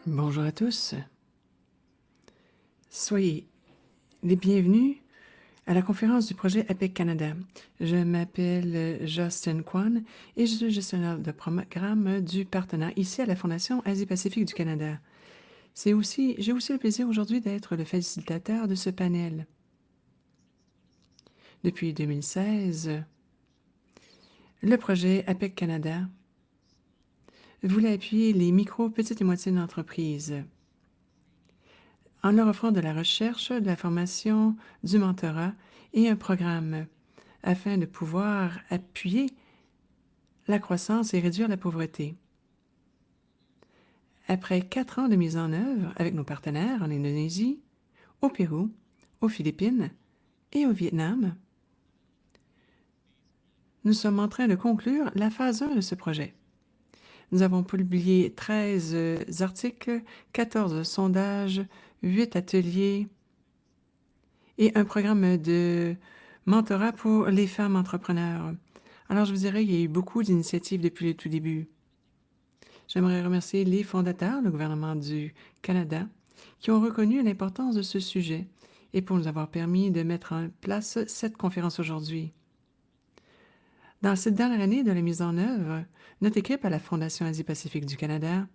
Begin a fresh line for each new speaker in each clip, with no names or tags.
Bonjour à tous. Soyez les bienvenus à la conférence du projet APEC Canada. Je m'appelle Justin Kwan et je suis gestionnaire de programme du partenaire ici à la Fondation Asie-Pacifique du Canada. J'ai aussi le plaisir aujourd'hui d'être le facilitateur de ce panel. Depuis 2016, le projet APEC Canada voulait appuyer les micro, petites et moyennes entreprises en leur offrant de la recherche, de la formation, du mentorat et un programme afin de pouvoir appuyer la croissance et réduire la pauvreté. Après 4 ans de mise en œuvre avec nos partenaires en Indonésie, au Pérou, aux Philippines et au Vietnam, nous sommes en train de conclure la phase 1 de ce projet. Nous avons publié 13 articles, 14 sondages, 8 ateliers et un programme de mentorat pour les femmes entrepreneurs. Alors, je vous dirais, il y a eu beaucoup d'initiatives depuis le tout début. J'aimerais remercier les fondateurs, le gouvernement du Canada, qui ont reconnu l'importance de ce sujet et pour nous avoir permis de mettre en place cette conférence aujourd'hui. Dans cette dernière année de la mise en œuvre, notre équipe à la Fondation Asie-Pacifique du Canada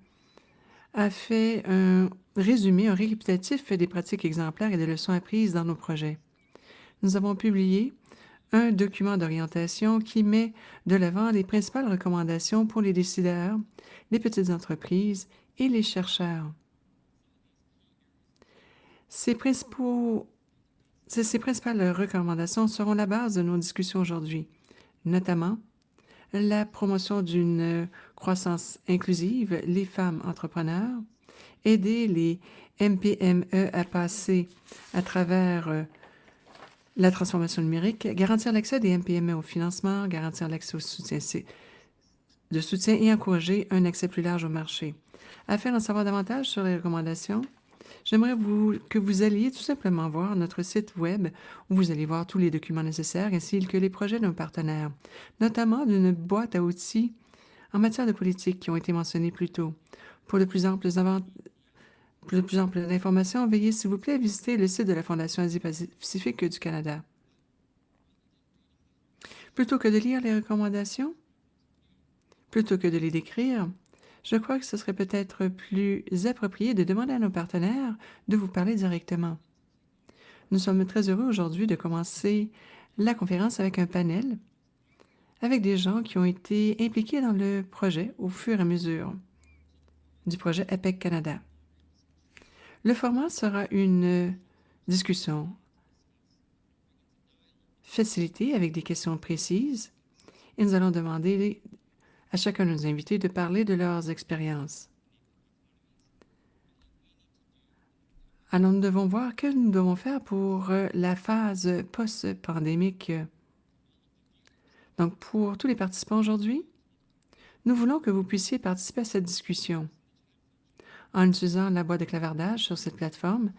a fait un résumé, un récapitulatif des pratiques exemplaires et des leçons apprises dans nos projets. Nous avons publié un document d'orientation qui met de l'avant les principales recommandations pour les décideurs, les petites entreprises et les chercheurs. Ces principales recommandations seront la base de nos discussions aujourd'hui, notamment la promotion d'une croissance inclusive, les femmes entrepreneurs, aider les MPME à passer à travers la transformation numérique, garantir l'accès des MPME au financement, garantir l'accès au soutien et encourager un accès plus large au marché. Afin d'en savoir davantage sur les recommandations, j'aimerais que vous alliez tout simplement voir notre site web où vous allez voir tous les documents nécessaires ainsi que les projets de nos partenaires, notamment d'une boîte à outils en matière de politique qui ont été mentionnés plus tôt. Pour de plus amples informations, veuillez s'il vous plaît visiter le site de la Fondation Asie-Pacifique du Canada. Plutôt que de lire les recommandations, plutôt que de les décrire, je crois que ce serait peut-être plus approprié de demander à nos partenaires de vous parler directement. Nous sommes très heureux aujourd'hui de commencer la conférence avec un panel avec des gens qui ont été impliqués dans le projet au fur et à mesure du projet APEC Canada. Le format sera une discussion facilitée avec des questions précises et nous allons demander à chacun de nos invités de parler de leurs expériences. Alors, nous devons voir que nous devons faire pour la phase post-pandémique. Donc, pour tous les participants aujourd'hui, nous voulons que vous puissiez participer à cette discussion. En utilisant la boîte de clavardage sur cette plateforme,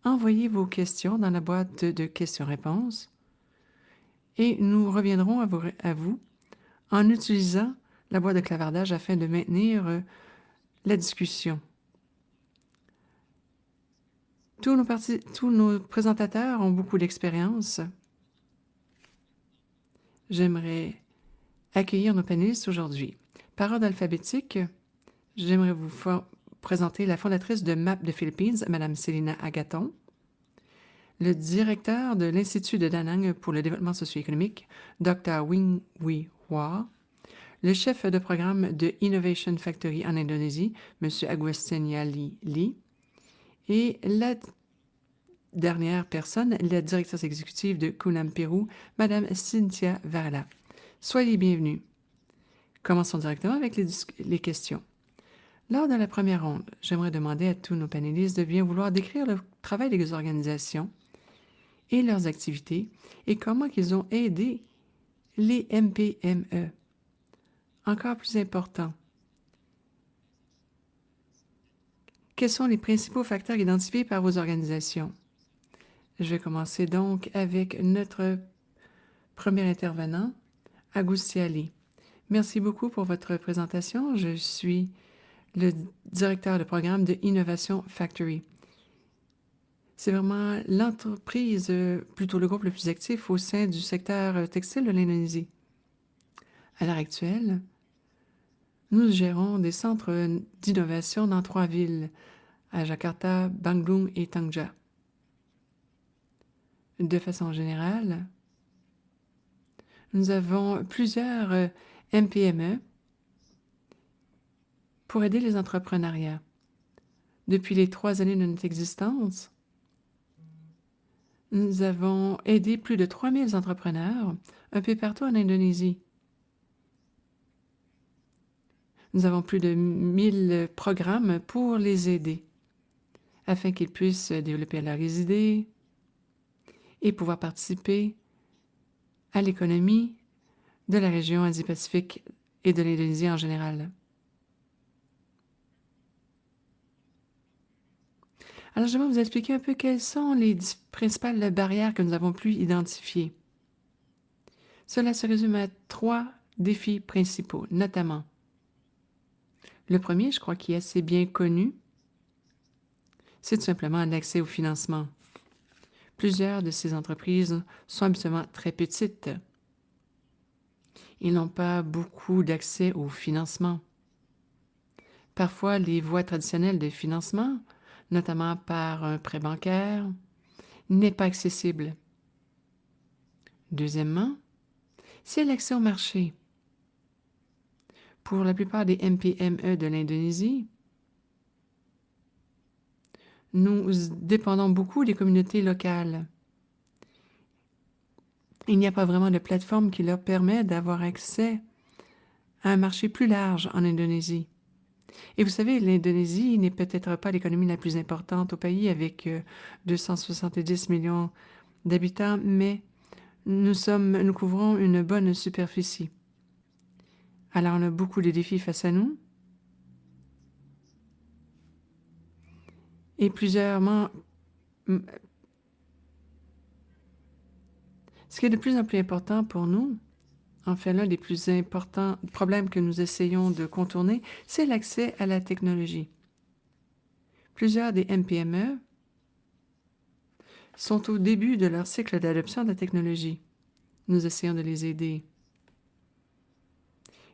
envoyez vos questions dans la boîte de questions-réponses et nous reviendrons à vous en utilisant la boîte de clavardage afin de maintenir la discussion. Tous nos présentateurs ont beaucoup d'expérience. J'aimerais accueillir nos panélistes aujourd'hui. Par ordre alphabétique, j'aimerais vous présenter la fondatrice de MAP de Philippines, Mme Selina Agaton, le directeur de l'Institut de Da Nang pour le développement socio-économique, Dr. Wing Wee Hua, le chef de programme de Innovation Factory en Indonésie, M. Agustin Yali Lee, et la dernière personne, la directrice exécutive de Kunam Pérou, Mme Cynthia Varela. Soyez bienvenus. Commençons directement avec les questions. Lors de la première ronde, j'aimerais demander à tous nos panélistes de bien vouloir décrire le travail des organisations et leurs activités et comment ils ont aidé les MPME. Encore plus important, quels sont les principaux facteurs identifiés par vos organisations? Je vais commencer donc avec notre premier intervenant, Agustia Lee. Merci beaucoup pour votre présentation. Je suis le directeur de programme de Innovation Factory. C'est vraiment l'entreprise, plutôt le groupe le plus actif au sein du secteur textile de l'Indonésie. À l'heure actuelle, nous gérons des centres d'innovation dans 3 villes, à Jakarta, Bandung et Tangja. De façon générale, nous avons plusieurs MPME pour aider les entrepreneuriats. Depuis les 3 années de notre existence, nous avons aidé plus de 3000 entrepreneurs un peu partout en Indonésie. Nous avons plus de 1000 programmes pour les aider, afin qu'ils puissent développer leurs idées et pouvoir participer à l'économie de la région Asie-Pacifique et de l'Indonésie en général. Alors, je vais vous expliquer un peu quelles sont les principales barrières que nous avons pu identifier. Cela se résume à 3 défis principaux, notamment. Le premier, je crois qu'il est assez bien connu, c'est tout simplement l'accès au financement. Plusieurs de ces entreprises sont habituellement très petites. Ils n'ont pas beaucoup d'accès au financement. Parfois, les voies traditionnelles de financement, notamment par un prêt bancaire, n'est pas accessible. Deuxièmement, c'est l'accès au marché. Pour la plupart des MPME de l'Indonésie, nous dépendons beaucoup des communautés locales. Il n'y a pas vraiment de plateforme qui leur permet d'avoir accès à un marché plus large en Indonésie. Et vous savez, l'Indonésie n'est peut-être pas l'économie la plus importante au pays avec 270 millions d'habitants, mais nous couvrons une bonne superficie. Alors, on a beaucoup de défis face à nous. Et ce qui est de plus en plus important pour nous, en fait, l'un des plus importants problèmes que nous essayons de contourner, c'est l'accès à la technologie. Plusieurs des MPME sont au début de leur cycle d'adoption de la technologie. Nous essayons de les aider.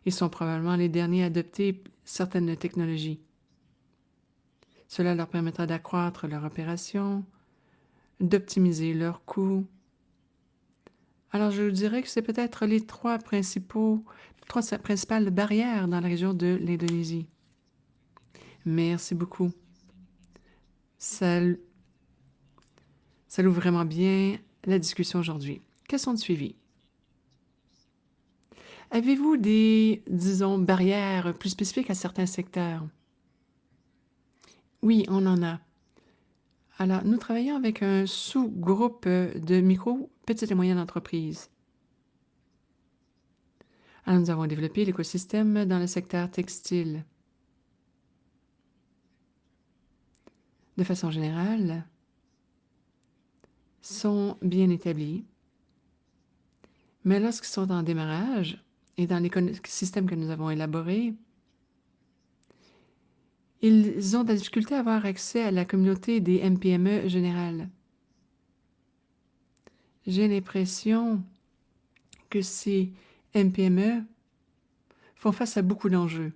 Ils sont probablement les derniers à adopter certaines technologies. Cela leur permettra d'accroître leur opération, d'optimiser leurs coûts. Alors, je vous dirais que c'est peut-être les 3 principales barrières dans la région de l'Indonésie. Merci beaucoup. Ça ouvre vraiment bien la discussion aujourd'hui. Questions de suivi. Avez-vous des, disons, barrières plus spécifiques à certains secteurs? Oui, on en a. Alors, nous travaillons avec un sous-groupe de micro, petites et moyennes entreprises. Alors, nous avons développé l'écosystème dans le secteur textile. De façon générale, sont bien établis, mais lorsqu'ils sont en démarrage et dans l'écosystème que nous avons élaboré, ils ont de la difficulté à avoir accès à la communauté des MPME générales. J'ai l'impression que ces MPME font face à beaucoup d'enjeux.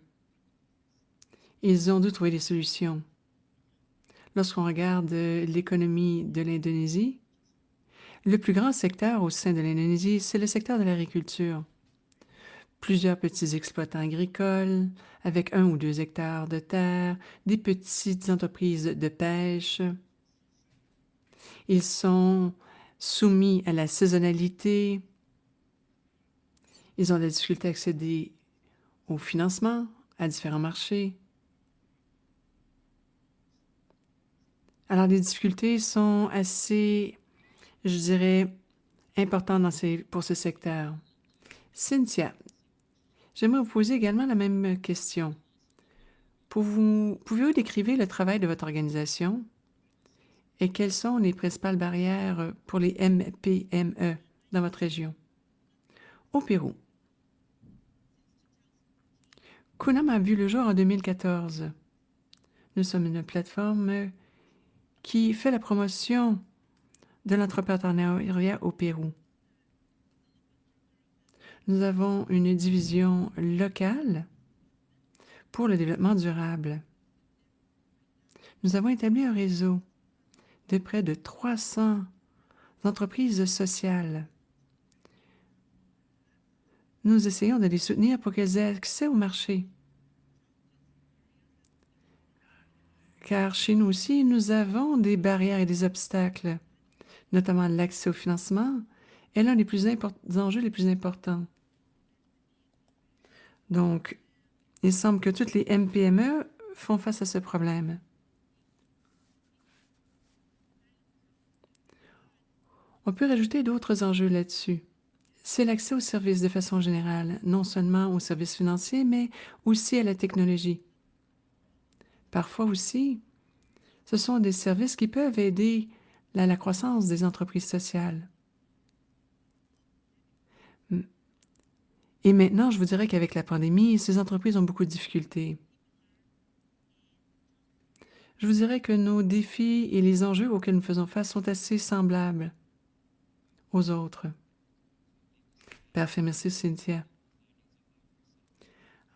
Ils ont dû trouver des solutions. Lorsqu'on regarde l'économie de l'Indonésie, le plus grand secteur au sein de l'Indonésie, c'est le secteur de l'agriculture. Plusieurs petits exploitants agricoles avec 1 ou 2 hectares de terre, des petites entreprises de pêche. Ils sont soumis à la saisonnalité. Ils ont de la difficulté à accéder au financement, à différents marchés. Alors, les difficultés sont assez, je dirais, importantes pour ce secteur. Cynthia, j'aimerais vous poser également la même question. Pouvez-vous décrire le travail de votre organisation et quelles sont les principales barrières pour les MPME dans votre région? Au Pérou, Kunam a vu le jour en 2014. Nous sommes une plateforme qui fait la promotion de l'entrepreneuriat au Pérou. Nous avons une division locale pour le développement durable. Nous avons établi un réseau de près de 300 entreprises sociales. Nous essayons de les soutenir pour qu'elles aient accès au marché. Car chez nous aussi, nous avons des barrières et des obstacles, notamment l'accès au financement est l'un des enjeux les plus importants. Donc, il semble que toutes les MPME font face à ce problème. On peut rajouter d'autres enjeux là-dessus. C'est l'accès aux services de façon générale, non seulement aux services financiers, mais aussi à la technologie. Parfois aussi, ce sont des services qui peuvent aider à la croissance des entreprises sociales. Et maintenant, je vous dirais qu'avec la pandémie, ces entreprises ont beaucoup de difficultés. Je vous dirais que nos défis et les enjeux auxquels nous faisons face sont assez semblables aux autres. Parfait, merci Cynthia.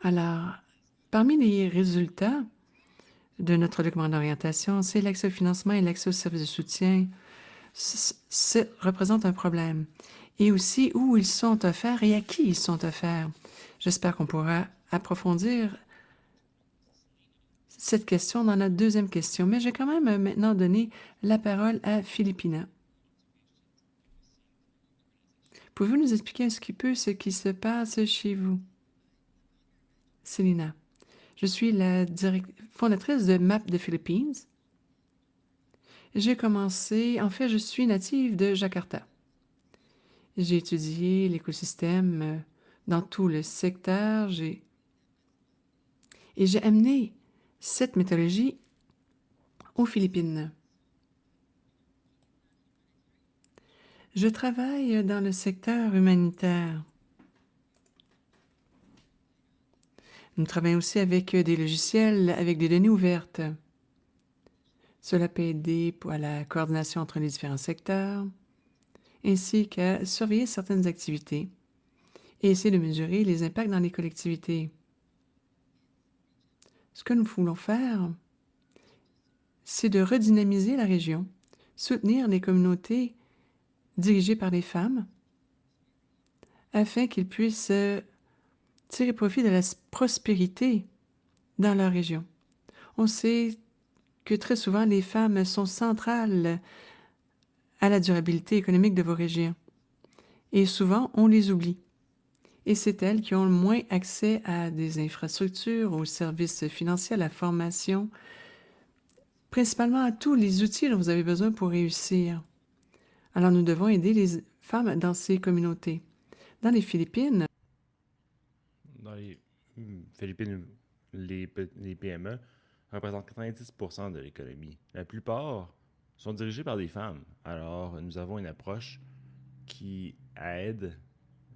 Alors, parmi les résultats de notre document d'orientation, c'est l'accès au financement et l'accès aux services de soutien représentent un problème. Et aussi où ils sont offerts et à qui ils sont offerts. J'espère qu'on pourra approfondir cette question dans notre deuxième question, mais j'ai quand même maintenant donné la parole à Philippina. Pouvez-vous nous expliquer un petit peu ce qui se passe chez vous? Célina, je suis la fondatrice de MAP de Philippines. J'ai commencé, en fait, je suis native de Jakarta. J'ai étudié l'écosystème dans tout le secteur et j'ai amené cette méthodologie aux Philippines. Je travaille dans le secteur humanitaire. Nous travaillons aussi avec des logiciels avec des données ouvertes. Cela peut aider à la coordination entre les différents secteurs, ainsi qu'à surveiller certaines activités et essayer de mesurer les impacts dans les collectivités. Ce que nous voulons faire, c'est de redynamiser la région, soutenir les communautés dirigées par les femmes, afin qu'ils puissent tirer profit de la prospérité dans leur région. On sait que très souvent, les femmes sont centrales à la durabilité économique de vos régions. Et souvent, on les oublie. Et c'est elles qui ont le moins accès à des infrastructures, aux services financiers, à la formation, principalement à tous les outils dont vous avez besoin pour réussir. Alors, nous devons aider les femmes dans ces communautés. Dans les Philippines,
les PME représentent 90% de l'économie. La plupart sont dirigées par des femmes. Alors, nous avons une approche qui aide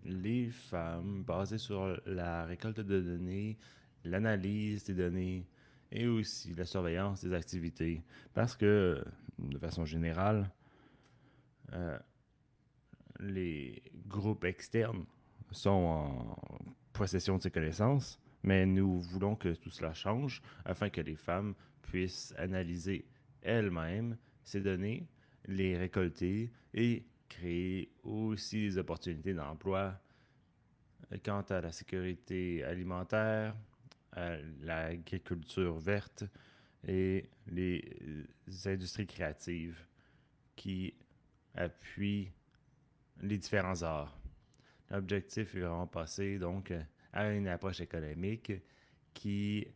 les femmes basée sur la récolte de données, l'analyse des données et aussi la surveillance des activités. Parce que, de façon générale, les groupes externes sont en possession de ces connaissances, mais nous voulons que tout cela change afin que les femmes puissent analyser elles-mêmes ces données, les récolter et créer aussi des opportunités d'emploi quant à la sécurité alimentaire, à l'agriculture verte et les industries créatives qui appuient les différents arts. L'objectif est vraiment passer donc à une approche économique qui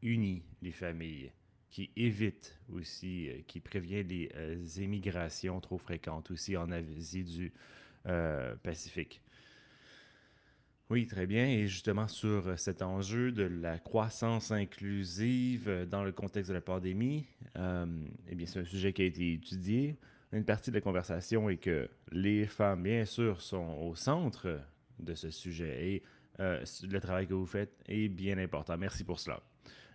unit les familles, qui évite aussi, qui prévient les émigrations trop fréquentes aussi en Asie du Pacifique. Oui, très bien. Et justement, sur cet enjeu de la croissance inclusive dans le contexte de la pandémie, eh bien, c'est un sujet qui a été étudié. Une partie de la conversation est que les femmes, bien sûr, sont au centre de ce sujet et le travail que vous faites est bien important. Merci pour cela.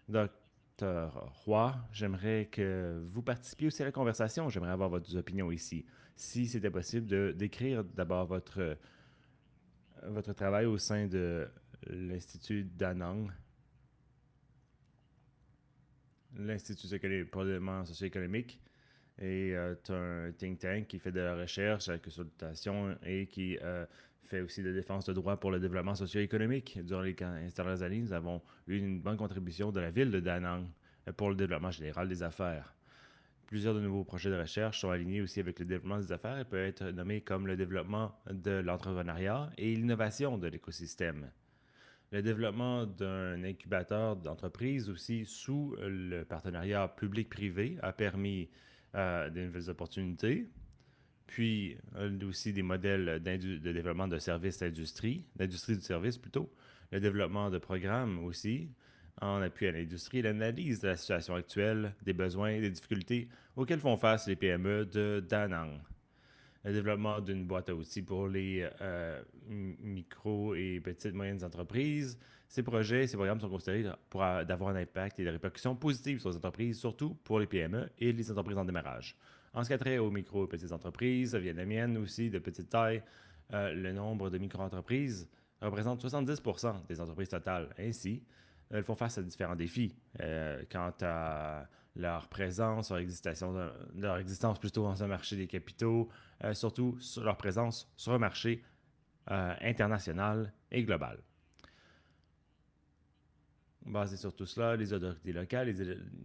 Docteur Roy, j'aimerais que vous participiez aussi à la conversation. J'aimerais avoir votre opinion ici. Si c'était possible de décrire d'abord votre travail au sein de l'Institut d'Anang, l'Institut pour le développement socio-économique, et un think tank qui fait de la recherche, la consultation et qui fait aussi de défense de droits pour le développement socio-économique. Durant les 15 dernières années, nous avons eu une bonne contribution de la ville de Da Nang pour le développement général des affaires. Plusieurs de nouveaux projets de recherche sont alignés aussi avec le développement des affaires et peuvent être nommés comme le développement de l'entrepreneuriat et l'innovation de l'écosystème. Le développement d'un incubateur d'entreprise aussi sous le partenariat public-privé a permis de nouvelles opportunités, puis aussi des modèles de développement de services d'industrie du service plutôt, le développement de programmes aussi en appui à l'industrie et l'analyse de la situation actuelle, des besoins et des difficultés auxquels font face les PME de Da Nang. Le développement d'une boîte à outils pour les micro et petites moyennes entreprises. Ces projets, ces programmes sont considérés pour d'avoir un impact et des répercussions positives sur les entreprises, surtout pour les PME et les entreprises en démarrage. En ce qui a trait aux micro et petites entreprises vietnamiennes aussi de petite taille, le nombre de micro-entreprises représente 70% des entreprises totales. Ainsi, elles font face à différents défis quant à leur présence, leur existence plutôt dans un marché des capitaux, surtout sur leur présence sur un marché international et global. Basé sur tout cela, les autorités locales,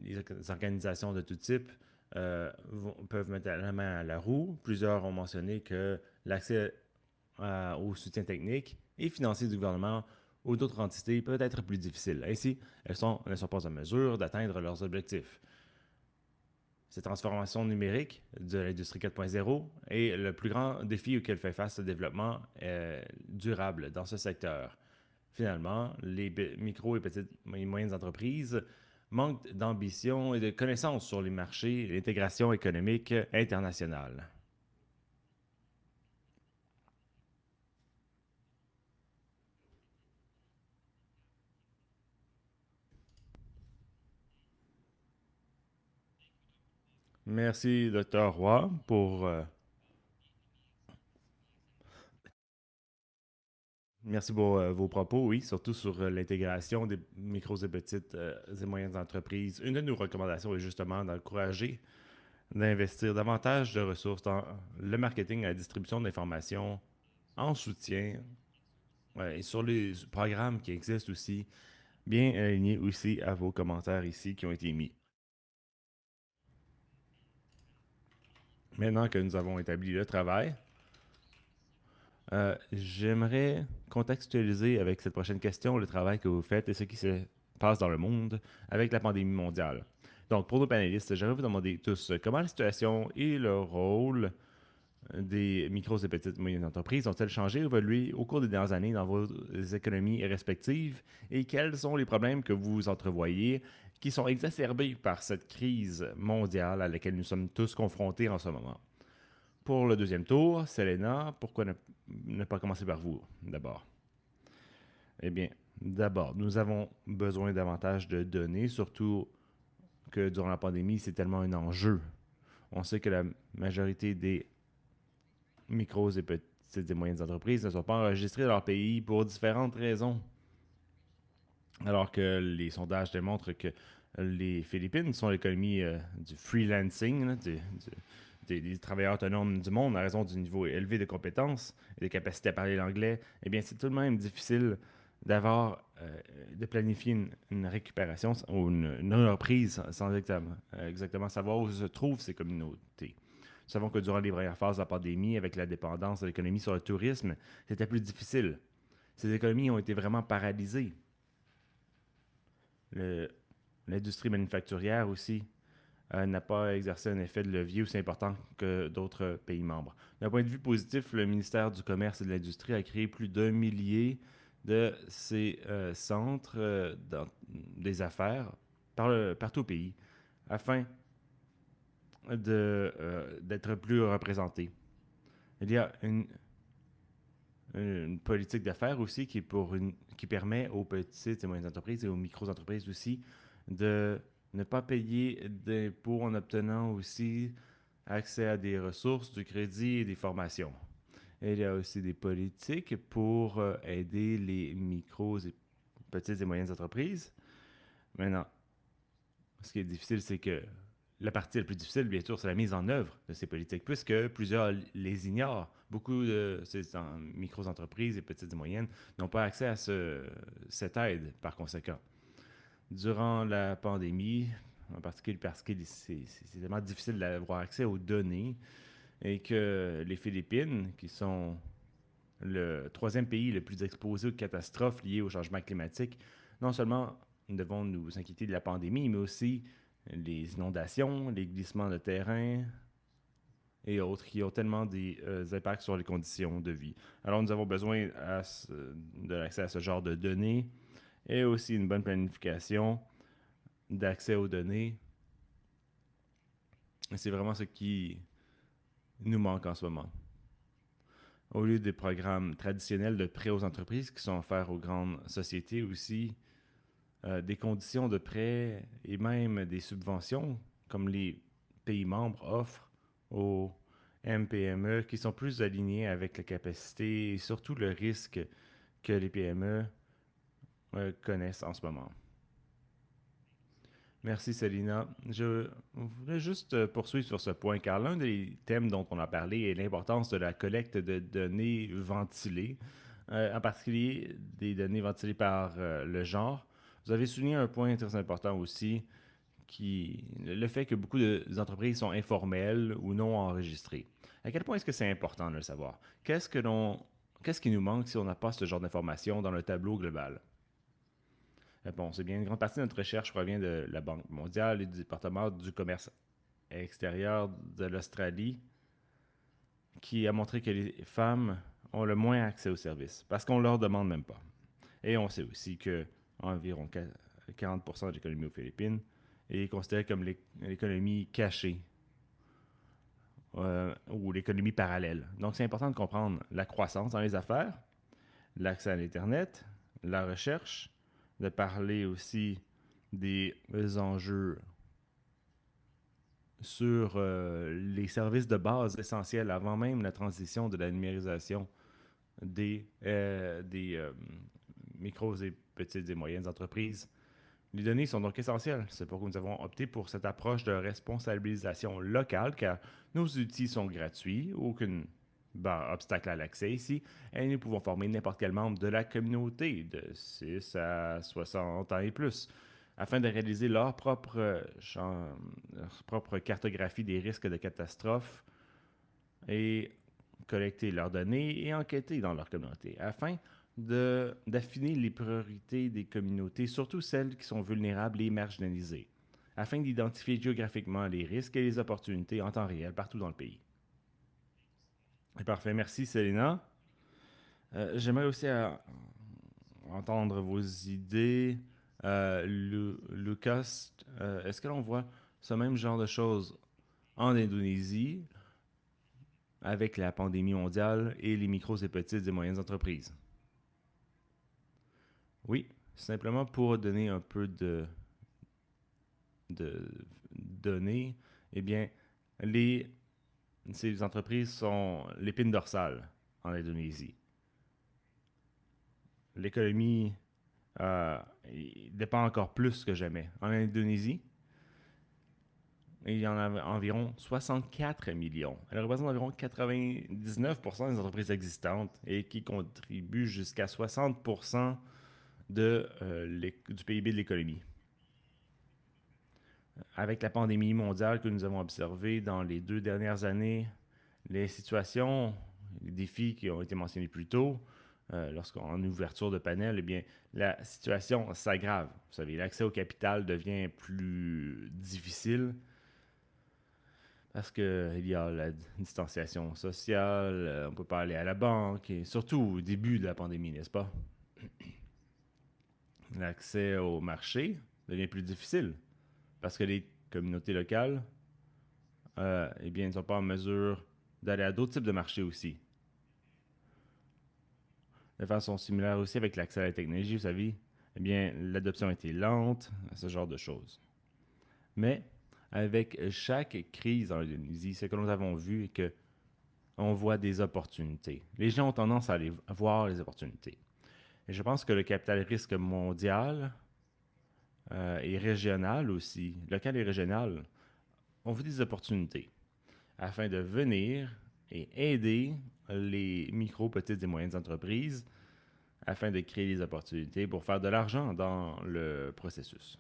les organisations de tout type peuvent mettre la main à la roue. Plusieurs ont mentionné que l'accès au soutien technique et financier du gouvernement ou d'autres entités peut être plus difficile. Ainsi, elles ne sont pas en mesure d'atteindre leurs objectifs. Cette transformation numérique de l'industrie 4.0 est le plus grand défi auquel fait face le développement durable dans ce secteur. Finalement, les micro et petites et moyennes entreprises manquent d'ambition et de connaissances sur les marchés et l'intégration économique internationale. Merci, Dr. Roy, merci pour vos propos, oui, surtout sur l'intégration des micros et petites et moyennes entreprises. Une de nos recommandations est justement d'encourager d'investir davantage de ressources dans le marketing et la distribution d'informations en soutien et sur les programmes qui existent aussi, bien alignés aussi à vos commentaires ici qui ont été émis. Maintenant que nous avons établi le travail, j'aimerais contextualiser avec cette prochaine question le travail que vous faites et ce qui se passe dans le monde avec la pandémie mondiale. Donc, pour nos panélistes, j'aimerais vous demander tous comment la situation et le rôle des micros et petites moyennes entreprises ont-elles changé ou évolué au cours des dernières années dans vos économies respectives et quels sont les problèmes que vous entrevoyez qui sont exacerbés par cette crise mondiale à laquelle nous sommes tous confrontés en ce moment? Pour le deuxième tour, Selena, pourquoi ne pas commencer par vous d'abord? Eh bien, d'abord, nous avons besoin davantage de données, surtout que durant la pandémie, c'est tellement un enjeu. On sait que la majorité des micros et petites et moyennes entreprises ne sont pas enregistrées dans leur pays pour différentes raisons. Alors que les sondages démontrent que les Philippines sont l'économie du freelancing, là, des travailleurs autonomes du monde à raison du niveau élevé de compétences et de capacité à parler l'anglais, eh bien, c'est tout de même difficile de planifier une récupération ou une reprise sans exactement savoir où se trouvent ces communautés. Nous savons que durant les premières phases de la pandémie, avec la dépendance de l'économie sur le tourisme, c'était plus difficile. Ces économies ont été vraiment paralysées. L'industrie manufacturière aussi n'a pas exercé un effet de levier aussi important que d'autres pays membres. D'un point de vue positif, le ministère du Commerce et de l'Industrie a créé plus d'1 millier de ces centres des affaires partout au pays afin d'être plus représentés. Il y a une politique d'affaires aussi qui permet aux petites et moyennes entreprises et aux micro-entreprises aussi de ne pas payer d'impôts en obtenant aussi accès à des ressources, du crédit et des formations. Et il y a aussi des politiques pour aider les micros et petites et moyennes entreprises. Maintenant, ce qui est difficile, c'est que la partie la plus difficile, bien sûr, c'est la mise en œuvre de ces politiques, puisque plusieurs les ignorent. Beaucoup de ces micro-entreprises et petites et moyennes n'ont pas accès à cette aide, par conséquent. Durant la pandémie, en particulier parce que c'est tellement difficile d'avoir accès aux données, et que les Philippines, qui sont le troisième pays le plus exposé aux catastrophes liées au changement climatique, non seulement nous devons nous inquiéter de la pandémie, mais aussi les inondations, les glissements de terrain et autres qui ont tellement des impacts sur les conditions de vie. Alors nous avons besoin de l'accès à ce genre de données et aussi une bonne planification d'accès aux données. C'est vraiment ce qui nous manque en ce moment. Au lieu des programmes traditionnels de prêts aux entreprises qui sont offerts aux grandes sociétés aussi, des conditions de prêt et même des subventions comme les pays membres offrent aux MPME qui sont plus alignés avec la capacité et surtout le risque que les PME connaissent en ce moment. Merci, Célina. Je voulais juste poursuivre sur ce point, car l'un des thèmes dont on a parlé est l'importance de la collecte de données ventilées, en particulier des données ventilées par le genre. Vous avez souligné un point très important aussi, le fait que beaucoup d'entreprises sont informelles ou non enregistrées. À quel point est-ce que c'est important de le savoir? Qu'est-ce qui nous manque si on n'a pas ce genre d'informations dans le tableau global? Bon, c'est bien, une grande partie de notre recherche provient de la Banque mondiale et du département du commerce extérieur de l'Australie, qui a montré que les femmes ont le moins accès aux services, parce qu'on ne leur demande même pas. Et on sait aussi que environ 40% de l'économie aux Philippines est considérée comme l'économie cachée ou l'économie parallèle. Donc, c'est important de comprendre la croissance dans les affaires, l'accès à l'Internet, la recherche, de parler aussi des enjeux sur les services de base essentiels avant même la transition de la numérisation des micros et petites et moyennes entreprises. Les données sont donc essentielles. C'est pourquoi nous avons opté pour cette approche de responsabilisation locale, car nos outils sont gratuits, aucun obstacle à l'accès ici, et nous pouvons former n'importe quel membre de la communauté de 6 à 60 ans et plus, afin de réaliser leur propre cartographie des risques de catastrophe et collecter leurs données et enquêter dans leur communauté, afin d'affiner les priorités des communautés, surtout celles qui sont vulnérables et marginalisées, afin d'identifier géographiquement les risques et les opportunités en temps réel partout dans le pays. Parfait, merci Célina. J'aimerais aussi entendre vos idées. Lucas, est-ce que l'on voit ce même genre de choses en Indonésie avec la pandémie mondiale et les micros et petites et moyennes entreprises? Oui, simplement pour donner un peu de données, eh bien, ces entreprises sont l'épine dorsale en Indonésie. L'économie dépend encore plus que jamais. En Indonésie, il y en a environ 64 millions. Elle représente environ 99% des entreprises existantes et qui contribuent jusqu'à 60% du PIB de l'économie. Avec la pandémie mondiale que nous avons observée dans les 2 dernières années, les situations, les défis qui ont été mentionnés plus tôt, lorsqu'en ouverture de panel, eh bien, la situation s'aggrave. Vous savez, l'accès au capital devient plus difficile parce qu'il y a la distanciation sociale, on ne peut pas aller à la banque, et surtout au début de la pandémie, n'est-ce pas? L'accès au marché devient plus difficile parce que les communautés locales eh bien, ne sont pas en mesure d'aller à d'autres types de marchés aussi. De façon similaire aussi avec l'accès à la technologie, vous savez, eh bien, l'adoption a été lente, ce genre de choses. Mais avec chaque crise en Indonésie, ce que nous avons vu est que on voit des opportunités. Les gens ont tendance à aller voir les opportunités. Et je pense que le capital risque mondial et régional aussi, local et régional, ont vu des opportunités afin de venir et aider les micro, petites et moyennes entreprises afin de créer des opportunités pour faire de l'argent dans le processus.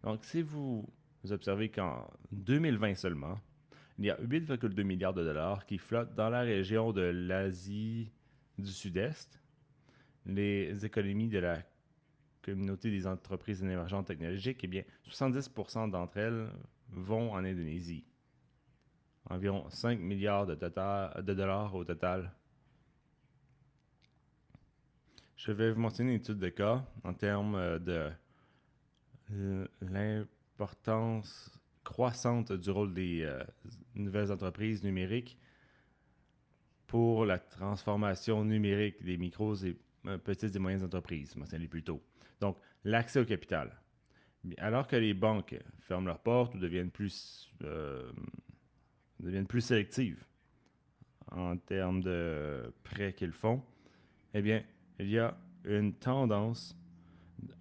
Donc, si vous observez qu'en 2020 seulement, il y a 8,2 milliards de dollars qui flottent dans la région de l'Asie du Sud-Est. Les économies de la communauté des entreprises émergentes technologiques, eh bien, 70% d'entre elles vont en Indonésie. Environ 5 milliards de dollars au total. Je vais vous mentionner une étude de cas en termes de l'importance croissante du rôle des nouvelles entreprises numériques pour la transformation numérique des micros et petites et moyennes entreprises, mentionné plus tôt. Donc, l'accès au capital. Alors que les banques ferment leurs portes ou deviennent plus sélectives en termes de prêts qu'ils font, eh bien, il y a une tendance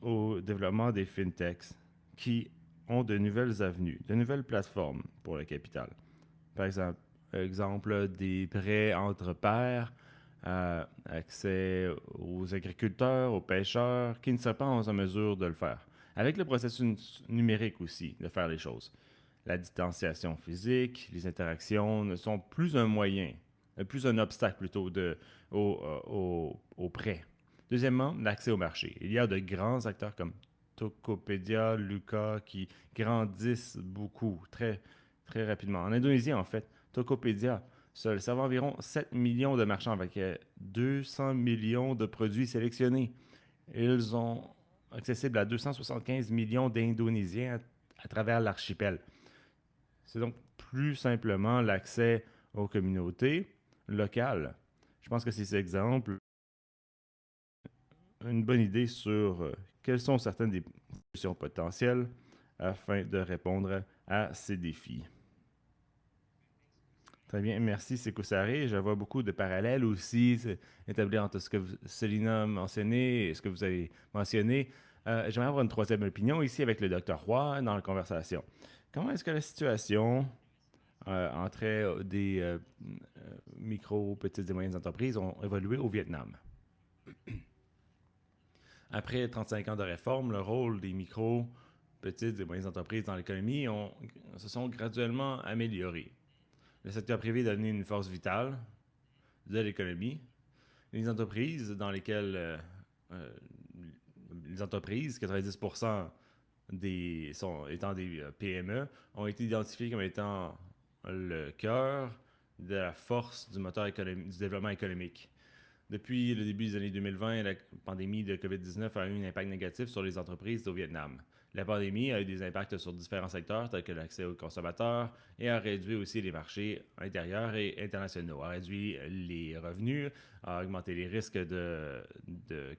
au développement des fintechs qui ont de nouvelles avenues, de nouvelles plateformes pour le capital. Par exemple des prêts entre pairs, accès aux agriculteurs, aux pêcheurs, qui ne seraient pas en mesure de le faire. Avec le processus numérique aussi, de faire les choses. La distanciation physique, les interactions ne sont plus un moyen, plus un obstacle plutôt au prêt. Deuxièmement, l'accès au marché. Il y a de grands acteurs comme Tokopedia, Luka, qui grandissent beaucoup, très, très rapidement. En Indonésie, en fait, Tokopedia seul servent environ 7 millions de marchands avec 200 millions de produits sélectionnés. Ils sont accessibles à 275 millions d'Indonésiens à travers l'archipel. C'est donc plus simplement l'accès aux communautés locales. Je pense que ces exemples une bonne idée sur quelles sont certaines des solutions potentielles afin de répondre à ces défis. Très bien, merci Sekou Saré. Je vois beaucoup de parallèles aussi établis entre ce que Célina a mentionné et ce que vous avez mentionné. J'aimerais avoir une troisième opinion ici avec le Dr Roy dans la conversation. Comment est-ce que la situation entre des micro, petites et moyennes entreprises ont évolué au Vietnam? Après 35 ans de réforme, le rôle des micro, petites et moyennes entreprises dans l'économie se sont graduellement améliorés. Le secteur privé est devenu une force vitale de l'économie. Les entreprises dans lesquelles les entreprises, 90% étant des PME, ont été identifiées comme étant le cœur de la force du moteur du développement économique. Depuis le début des années 2020, la pandémie de COVID-19 a eu un impact négatif sur les entreprises au Vietnam. La pandémie a eu des impacts sur différents secteurs, tels que l'accès aux consommateurs, et a réduit aussi les marchés intérieurs et internationaux, a réduit les revenus, a augmenté les risques de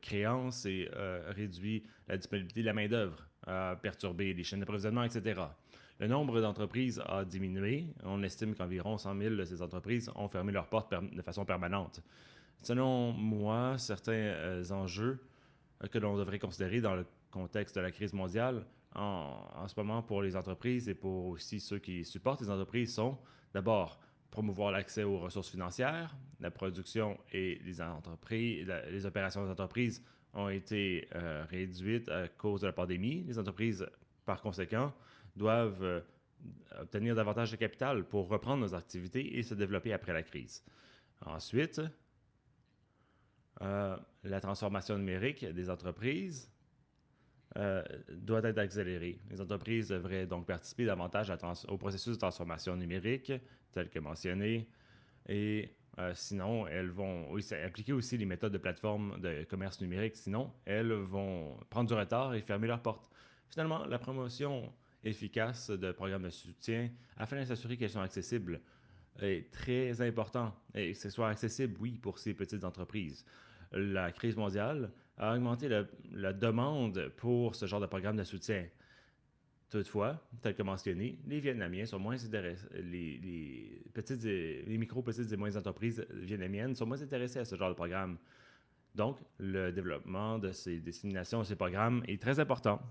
créances et réduit la disponibilité de la main-d'œuvre, a perturbé les chaînes d'approvisionnement, etc. Le nombre d'entreprises a diminué. On estime qu'environ 100 000 de ces entreprises ont fermé leurs portes de façon permanente. Selon moi, certains enjeux que l'on devrait considérer dans le contexte de la crise mondiale en ce moment pour les entreprises et pour aussi ceux qui supportent les entreprises sont d'abord promouvoir l'accès aux ressources financières. La production et les opérations des entreprises ont été réduites à cause de la pandémie. Les entreprises, par conséquent, doivent obtenir davantage de capital pour reprendre nos activités et se développer après la crise. Ensuite, la transformation numérique des entreprises doit être accélérée. Les entreprises devraient donc participer davantage au processus de transformation numérique, tel que mentionné, et sinon, elles vont appliquer aussi les méthodes de plateforme de commerce numérique, sinon, elles vont prendre du retard et fermer leurs portes. Finalement, la promotion efficace de programmes de soutien afin de s'assurer qu'elles sont accessibles est très important et que ce soit accessible, oui, pour ces petites entreprises. la crise mondiale a augmenté la demande pour ce genre de programme de soutien. Toutefois, tel que mentionné, les Vietnamiens sont moins intéressés, les micro, petites et moyennes entreprises vietnamiennes sont moins intéressées à ce genre de programme. Donc, le développement de ces disséminations, de ces programmes est très important.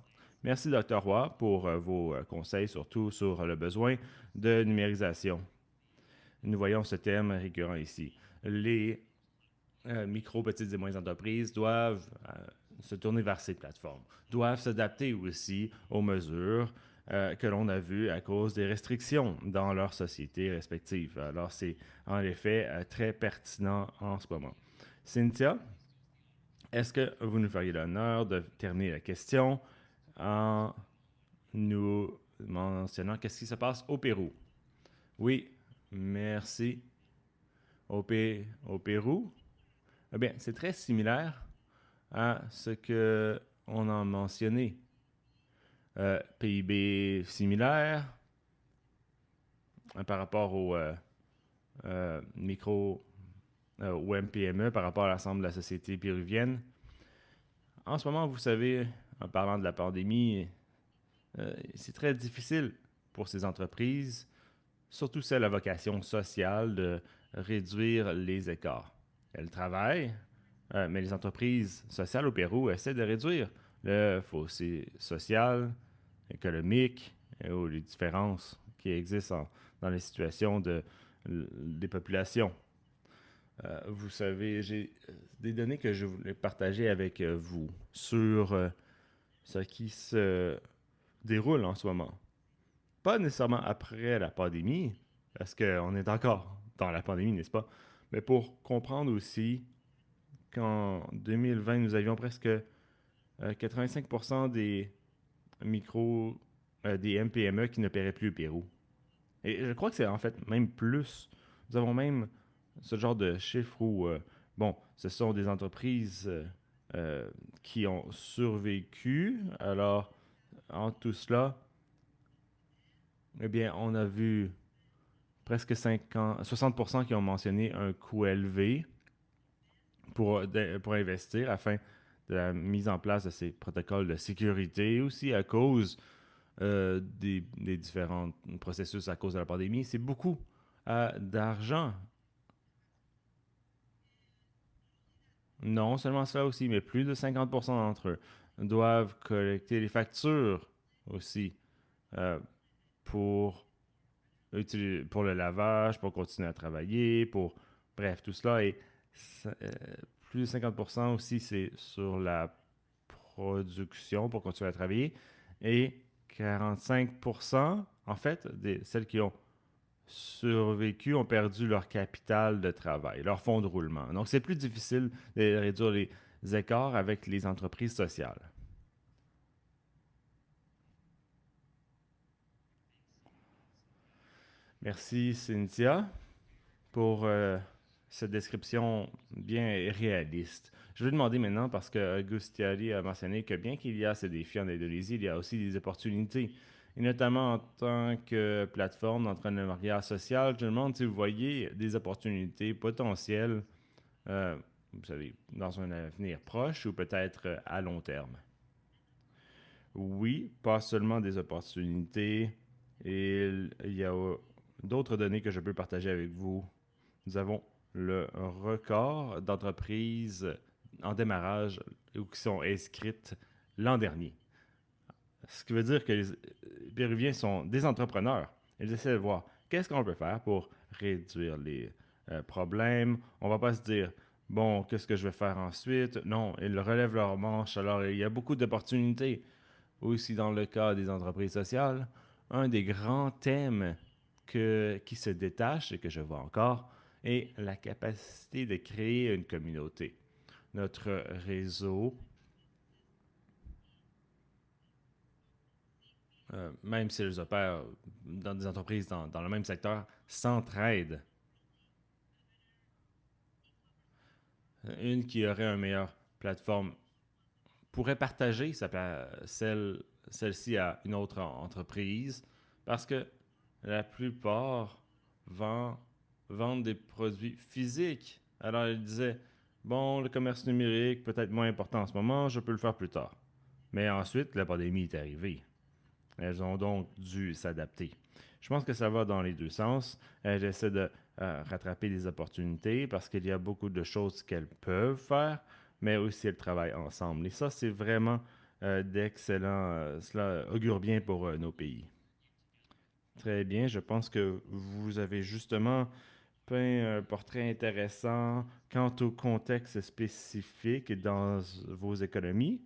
Merci, Dr. Roy, pour vos conseils, surtout sur le besoin de numérisation. Nous voyons ce thème récurrent ici. Les micro, petites et moyennes entreprises doivent se tourner vers ces plateformes, doivent s'adapter aussi aux mesures que l'on a vues à cause des restrictions dans leurs sociétés respectives. Alors, c'est en effet très pertinent en ce moment. Cynthia, est-ce que vous nous feriez l'honneur de terminer la question en nous mentionnant qu'est-ce qui se passe au Pérou? Oui, merci. Au Pérou, eh bien, c'est très similaire à ce qu'on a mentionné. PIB similaire par rapport au micro ou MPME, par rapport à l'ensemble de la société péruvienne. En ce moment, vous savez, en parlant de la pandémie, c'est très difficile pour ces entreprises, surtout celles à vocation sociale, de réduire les écarts. Elles travaillent, mais les entreprises sociales au Pérou essaient de réduire le fossé social, économique ou les différences qui existent dans les situations des populations. Vous savez, j'ai des données que je voulais partager avec vous sur ce qui se déroule en ce moment. Pas nécessairement après la pandémie, parce qu'on est encore dans la pandémie, n'est-ce pas? Mais pour comprendre aussi qu'en 2020, nous avions presque 85% des des MPME qui ne paieraient plus au Pérou. Et je crois que c'est en fait même plus. Nous avons même ce genre de chiffre où, bon, ce sont des entreprises qui ont survécu. Alors, en tout cela, eh bien, on a vu presque 60% qui ont mentionné un coût élevé pour investir afin de la mise en place de ces protocoles de sécurité aussi à cause des différents processus à cause de la pandémie. C'est beaucoup d'argent. Non seulement cela aussi, mais plus de 50% d'entre eux doivent collecter les factures aussi pour le lavage, pour continuer à travailler, bref, tout cela. Et plus de 50% aussi, c'est sur la production pour continuer à travailler. Et 45%, en fait, celles qui ont survécu ont perdu leur capital de travail, leur fonds de roulement. Donc, c'est plus difficile de réduire les écarts avec les entreprises sociales. Merci, Cynthia, pour cette description bien réaliste. Je vais demander maintenant, parce que Augustiali a mentionné que bien qu'il y a ces défis en Indonésie, il y a aussi des opportunités. Et notamment en tant que plateforme d'entrepreneuriat social, je me demande si vous voyez des opportunités potentielles, vous savez, dans un avenir proche ou peut-être à long terme. Oui, pas seulement des opportunités. Et il y a d'autres données que je peux partager avec vous. Nous avons le record d'entreprises en démarrage ou qui sont inscrites l'an dernier. Ce qui veut dire que les Péruviens sont des entrepreneurs. Ils essaient de voir qu'est-ce qu'on peut faire pour réduire les problèmes. On ne va pas se dire, bon, qu'est-ce que je vais faire ensuite? Non, ils relèvent leurs manches. Alors, il y a beaucoup d'opportunités. Aussi, dans le cas des entreprises sociales, un des grands thèmes qui se détache et que je vois encore est la capacité de créer une communauté. Notre réseau, même s'ils opèrent dans des entreprises dans le même secteur, s'entraident. Une qui aurait une meilleure plateforme pourrait partager celle-ci à une autre entreprise parce que la plupart vendent des produits physiques. Alors, il disait, Bon, le commerce numérique, peut-être moins important en ce moment, je peux le faire plus tard. Mais ensuite, la pandémie est arrivée. Elles ont donc dû s'adapter. Je pense que ça va dans les deux sens. Elles essaient de rattraper des opportunités parce qu'il y a beaucoup de choses qu'elles peuvent faire, mais aussi elles travaillent ensemble. Et ça, c'est vraiment d'excellent. Cela augure bien pour nos pays. Très bien, je pense que vous avez justement peint un portrait intéressant quant au contexte spécifique dans vos économies,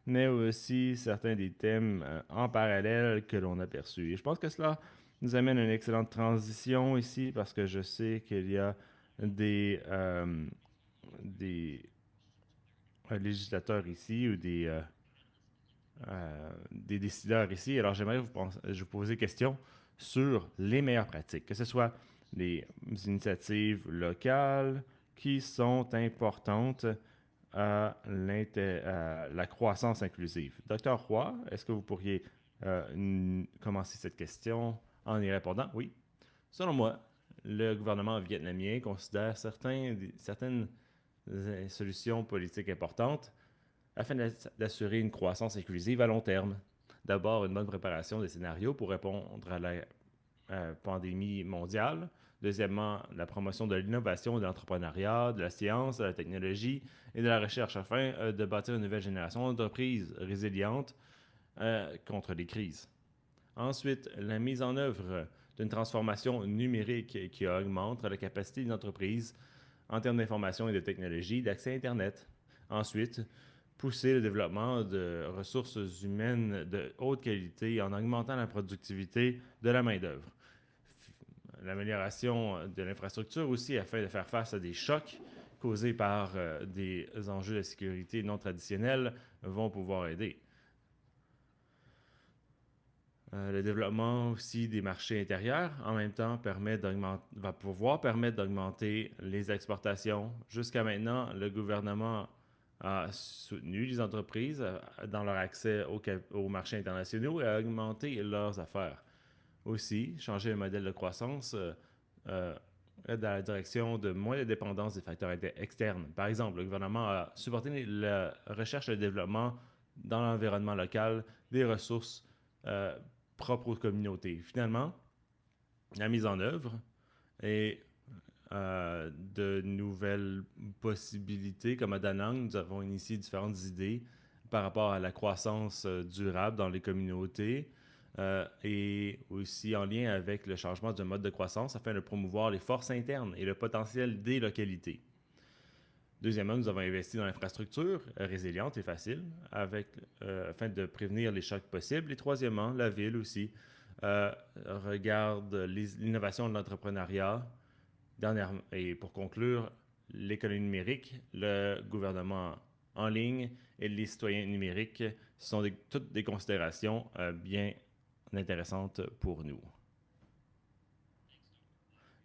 mais aussi certains des thèmes en parallèle que l'on a perçus. Et je pense que cela nous amène à une excellente transition ici parce que je sais qu'il y a des législateurs ici ou des décideurs ici. Alors j'aimerais vous poser des questions sur les meilleures pratiques, que ce soit les initiatives locales qui sont importantes à la croissance inclusive. Docteur Roy, est-ce que vous pourriez commencer cette question en y répondant? Oui. Selon moi, le gouvernement vietnamien considère certaines solutions politiques importantes afin d'assurer une croissance inclusive à long terme. D'abord, une bonne préparation des scénarios pour répondre à la pandémie mondiale. Deuxièmement, la promotion de l'innovation et de l'entrepreneuriat, de la science, de la technologie et de la recherche afin de bâtir une nouvelle génération d'entreprises résilientes contre les crises. Ensuite, la mise en œuvre d'une transformation numérique qui augmente la capacité d'une entreprise en termes d'information et de technologie d'accès à Internet. Ensuite, pousser le développement de ressources humaines de haute qualité en augmentant la productivité de la main-d'œuvre. L'amélioration de l'infrastructure aussi afin de faire face à des chocs causés par des enjeux de sécurité non traditionnels vont pouvoir aider. Le développement aussi des marchés intérieurs, en même temps, va pouvoir permettre d'augmenter les exportations. Jusqu'à maintenant, le gouvernement a soutenu les entreprises dans leur accès aux marchés internationaux et a augmenté leurs affaires. Aussi, changer le modèle de croissance dans la direction de moins de dépendance des facteurs externes. Par exemple, le gouvernement a supporté la recherche et le développement dans l'environnement local des ressources propres aux communautés. Finalement, la mise en œuvre et de nouvelles possibilités. Comme à Danang, nous avons initié différentes idées par rapport à la croissance durable dans les communautés et aussi en lien avec le changement du mode de croissance afin de promouvoir les forces internes et le potentiel des localités. Deuxièmement, nous avons investi dans l'infrastructure résiliente et facile afin de prévenir les chocs possibles. Et troisièmement, la ville aussi regarde l'innovation de l'entrepreneuriat. Et pour conclure, l'économie numérique, le gouvernement en ligne et les citoyens numériques sont toutes des considérations bien intéressantes pour nous.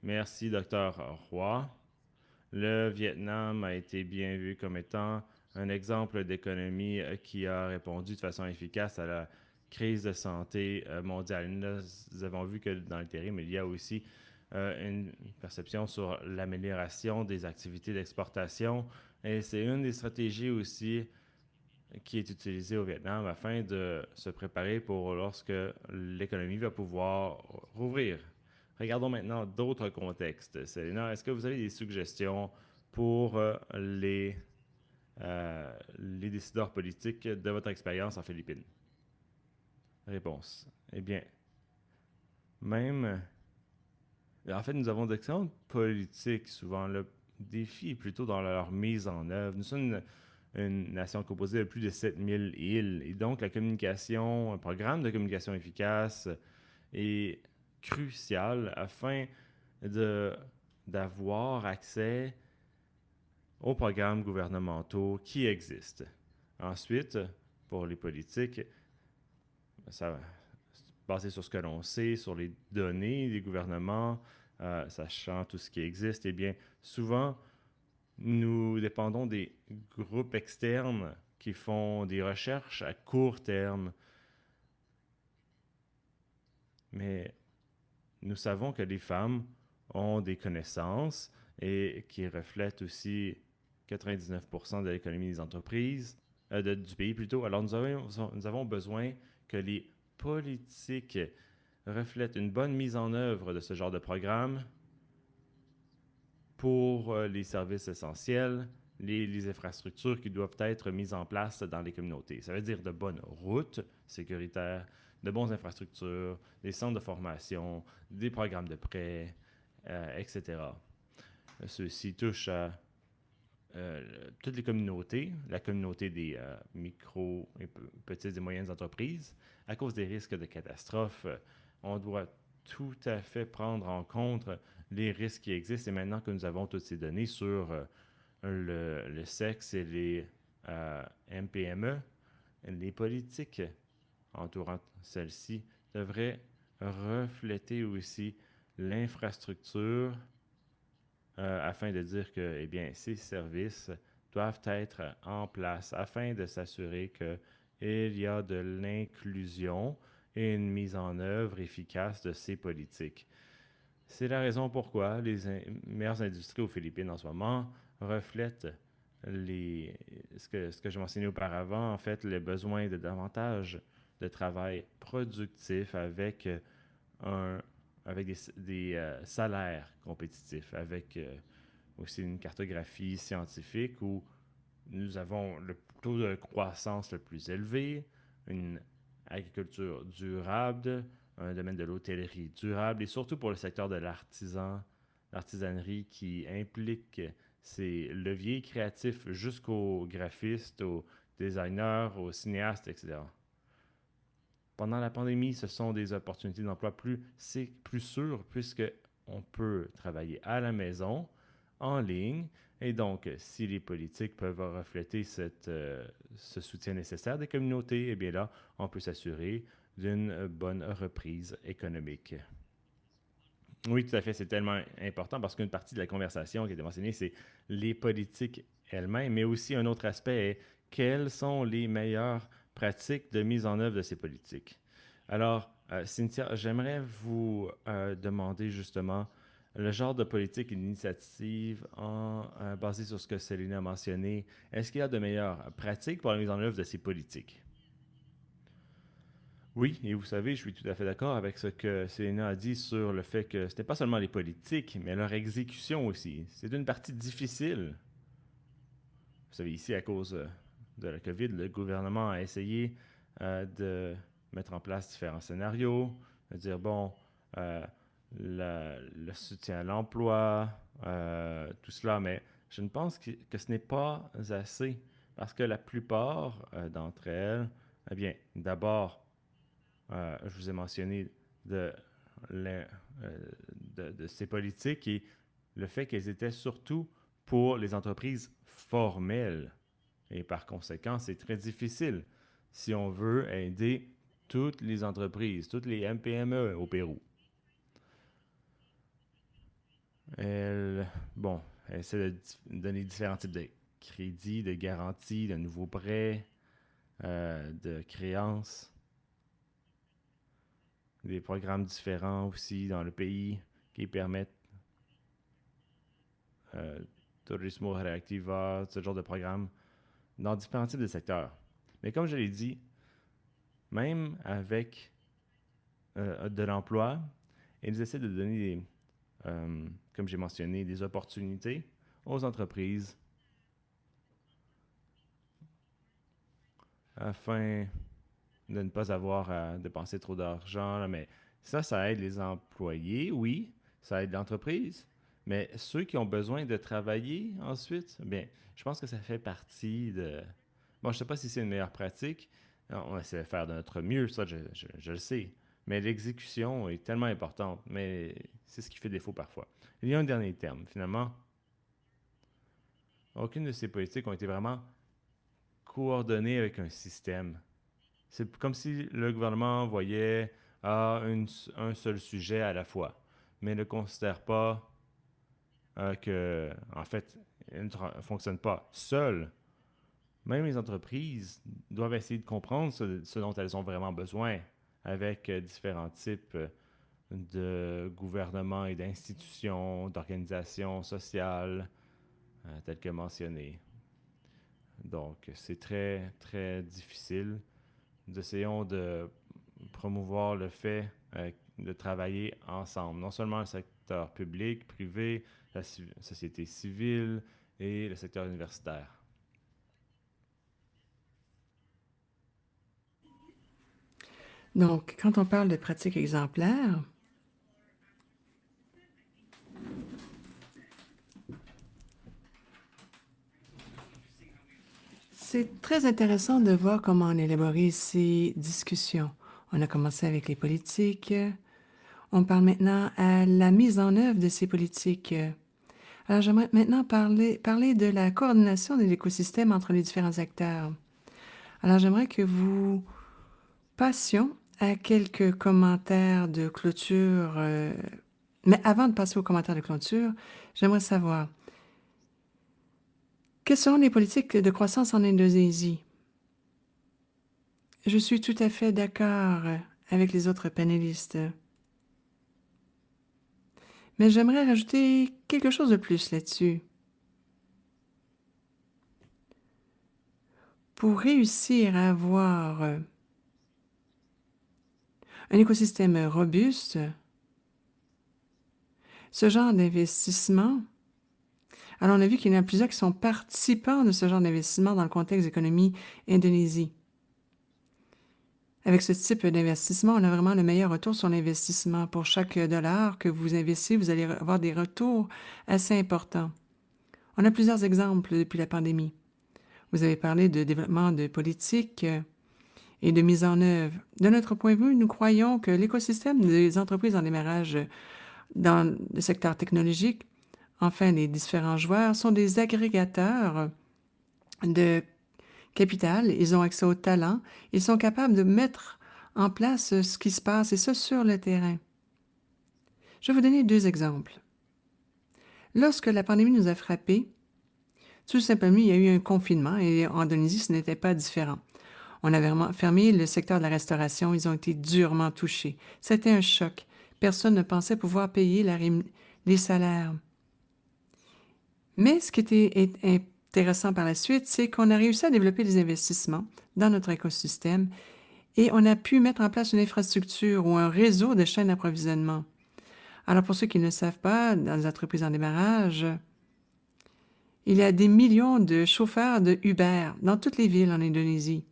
Merci, Dr. Roy. Le Vietnam a été bien vu comme étant un exemple d'économie qui a répondu de façon efficace à la crise de santé mondiale. Nous avons vu que dans l'intérim, il y a aussi une perception sur l'amélioration des activités d'exportation. Et c'est une des stratégies aussi qui est utilisée au Vietnam afin de se préparer pour lorsque l'économie va pouvoir rouvrir. Regardons maintenant d'autres contextes. Selena, est-ce que vous avez des suggestions pour les décideurs politiques de votre expérience en Philippines? Réponse. Eh bien, même... En fait, nous avons d'excellentes politiques souvent. Le défi est plutôt dans leur mise en œuvre. Nous sommes une nation composée de plus de 7000 îles. Et donc, la communication, un programme de communication efficace est crucial afin d'avoir accès aux programmes gouvernementaux qui existent. Ensuite, pour les politiques, ça va basé sur ce que l'on sait, sur les données des gouvernements, sachant tout ce qui existe, eh bien, souvent, nous dépendons des groupes externes qui font des recherches à court terme. Mais nous savons que les femmes ont des connaissances et qui reflètent aussi 99% de l'économie des entreprises, du pays plutôt. Alors nous avons besoin que les politiques reflètent une bonne mise en œuvre de ce genre de programme pour les services essentiels, les infrastructures qui doivent être mises en place dans les communautés. Ça veut dire de bonnes routes sécuritaires, de bonnes infrastructures, des centres de formation, des programmes de prêts, etc. Ceux-ci touchent à toutes les communautés, la communauté des micro, et petites et moyennes entreprises. À cause des risques de catastrophes, on doit tout à fait prendre en compte les risques qui existent. Et maintenant que nous avons toutes ces données sur le sexe et les MPME, les politiques entourant celles-ci devraient refléter aussi l'infrastructure afin de dire que eh bien, ces services doivent être en place afin de s'assurer qu'il y a de l'inclusion et une mise en œuvre efficace de ces politiques. C'est la raison pourquoi les meilleures industries aux Philippines en ce moment reflètent ce que j'ai mentionné auparavant, en fait, le besoin de davantage de travail productif avec des salaires compétitifs, avec aussi une cartographie scientifique où nous avons le taux de croissance le plus élevé, une agriculture durable, un domaine de l'hôtellerie durable et surtout pour le secteur de l'artisanerie qui implique ces leviers créatifs jusqu'aux graphistes, aux designers, aux cinéastes, etc. Pendant la pandémie, ce sont des opportunités d'emploi plus sûres puisqu'on peut travailler à la maison, en ligne, et donc si les politiques peuvent refléter ce soutien nécessaire des communautés, eh bien là, on peut s'assurer d'une bonne reprise économique. Oui, tout à fait, c'est tellement important parce qu'une partie de la conversation qui a été mentionnée, c'est les politiques elles-mêmes, mais aussi un autre aspect est quelles sont les meilleures pratiques de mise en œuvre de ces politiques. Alors, Cynthia, j'aimerais vous demander justement le genre de politique et d'initiative basée sur ce que Céline a mentionné. Est-ce qu'il y a de meilleures pratiques pour la mise en œuvre de ces politiques? Oui, et vous savez, je suis tout à fait d'accord avec ce que Selena a dit sur le fait que ce n'était pas seulement les politiques, mais leur exécution aussi. C'est une partie difficile. Vous savez, ici, à cause de la COVID, le gouvernement a essayé de mettre en place différents scénarios, de dire, bon, le soutien à l'emploi, tout cela, mais je ne pense que ce n'est pas assez, parce que la plupart d'entre elles, eh bien, d'abord, je vous ai mentionné de ces politiques et le fait qu'elles étaient surtout pour les entreprises formelles. Et par conséquent, c'est très difficile si on veut aider toutes les entreprises, toutes les MPME au Pérou. Elle essaie de donner différents types de crédits, de garanties, de nouveaux prêts, de créances, des programmes différents aussi dans le pays qui permettent Turismo Reactiva, ce genre de programme dans différents types de secteurs. Mais comme je l'ai dit, même avec de l'emploi, ils essaient de donner, comme j'ai mentionné, des opportunités aux entreprises afin de ne pas avoir à dépenser trop d'argent. Mais ça aide les employés, oui, ça aide l'entreprise. Mais ceux qui ont besoin de travailler ensuite, bien, je pense que ça fait partie de... Bon, je ne sais pas si c'est une meilleure pratique. On essaie de faire de notre mieux, ça, je le sais. Mais l'exécution est tellement importante, mais c'est ce qui fait défaut parfois. Il y a un dernier terme. Finalement, aucune de ces politiques ont été vraiment coordonnées avec un système. C'est comme si le gouvernement voyait un seul sujet à la fois, mais ne considère pas que, en fait, elle ne fonctionne pas seule. Même les entreprises doivent essayer de comprendre ce dont elles ont vraiment besoin avec différents types de gouvernements et d'institutions, d'organisations sociales, tel que mentionné. Donc, c'est très, très difficile. Nous essayons de promouvoir le fait de travailler ensemble, non seulement le secteur public, privé, la société civile et le secteur universitaire.
Donc, quand on parle de pratiques exemplaires, c'est très intéressant de voir comment on a élaboré ces discussions. On a commencé avec les politiques. On parle maintenant à la mise en œuvre de ces politiques. Alors, j'aimerais maintenant parler de la coordination de l'écosystème entre les différents acteurs. Alors, j'aimerais que vous passions à quelques commentaires de clôture. Mais avant de passer aux commentaires de clôture, j'aimerais savoir, quelles seront les politiques de croissance en Indonésie? Je suis tout à fait d'accord avec les autres panélistes. Mais j'aimerais rajouter quelque chose de plus là-dessus. Pour réussir à avoir un écosystème robuste, ce genre d'investissement, alors on a vu qu'il y en a plusieurs qui sont participants de ce genre d'investissement dans le contexte de l'économie Indonésie. Avec ce type d'investissement, on a vraiment le meilleur retour sur l'investissement. Pour chaque dollar que vous investissez, vous allez avoir des retours assez importants. On a plusieurs exemples depuis la pandémie. Vous avez parlé de développement de politiques et de mise en œuvre. De notre point de vue, nous croyons que l'écosystème des entreprises en démarrage dans le secteur technologique, enfin, les différents joueurs sont des agrégateurs de capital, ils ont accès au talent, ils sont capables de mettre en place ce qui se passe, et ça sur le terrain. Je vais vous donner 2 exemples. Lorsque la pandémie nous a frappés, tout simplement, il y a eu un confinement et en Indonésie, ce n'était pas différent. On a vraiment fermé le secteur de la restauration, ils ont été durement touchés. C'était un choc. Personne ne pensait pouvoir payer les salaires. Mais ce qui était intéressant par la suite, c'est qu'on a réussi à développer des investissements dans notre écosystème et on a pu mettre en place une infrastructure ou un réseau de chaînes d'approvisionnement. Alors, pour ceux qui ne le savent pas, dans les entreprises en démarrage, il y a des millions de chauffeurs de Uber dans toutes les villes en Indonésie.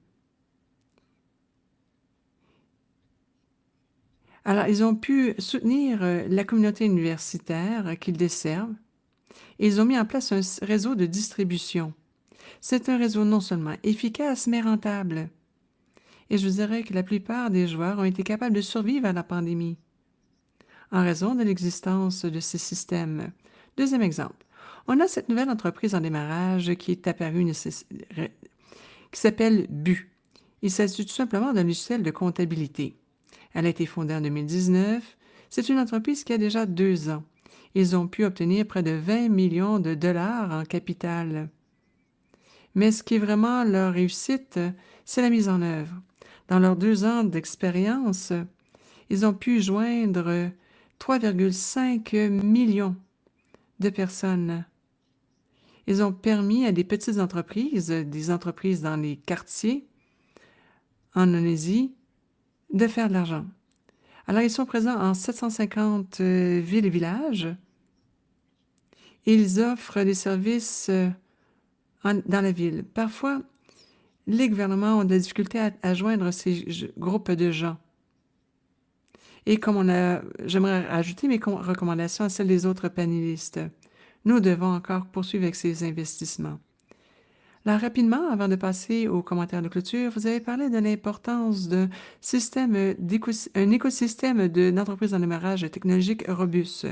Alors, ils ont pu soutenir la communauté universitaire qu'ils desservent. Ils ont mis en place un réseau de distribution. C'est un réseau non seulement efficace, mais rentable. Et je vous dirais que la plupart des joueurs ont été capables de survivre à la pandémie en raison de l'existence de ces systèmes. Deuxième exemple, on a cette nouvelle entreprise en démarrage qui est apparue, qui s'appelle Bu. Il s'agit tout simplement d'un logiciel de comptabilité. Elle a été fondée en 2019. C'est une entreprise qui a déjà 2 ans. Ils ont pu obtenir près de 20 millions de dollars en capital. Mais ce qui est vraiment leur réussite, c'est la mise en œuvre. Dans leurs 2 ans d'expérience, ils ont pu joindre 3,5 millions de personnes. Ils ont permis à des petites entreprises, des entreprises dans les quartiers en Indonésie, de faire de l'argent. Alors, ils sont présents en 750 villes et villages. Ils offrent des services dans la ville. Parfois, les gouvernements ont de la difficulté à joindre ces groupes de gens. Et comme j'aimerais ajouter mes recommandations à celles des autres panélistes. Nous devons encore poursuivre avec ces investissements. Là, rapidement, avant de passer aux commentaires de clôture, vous avez parlé de l'importance d'un écosystème d'entreprises en démarrage technologique robuste.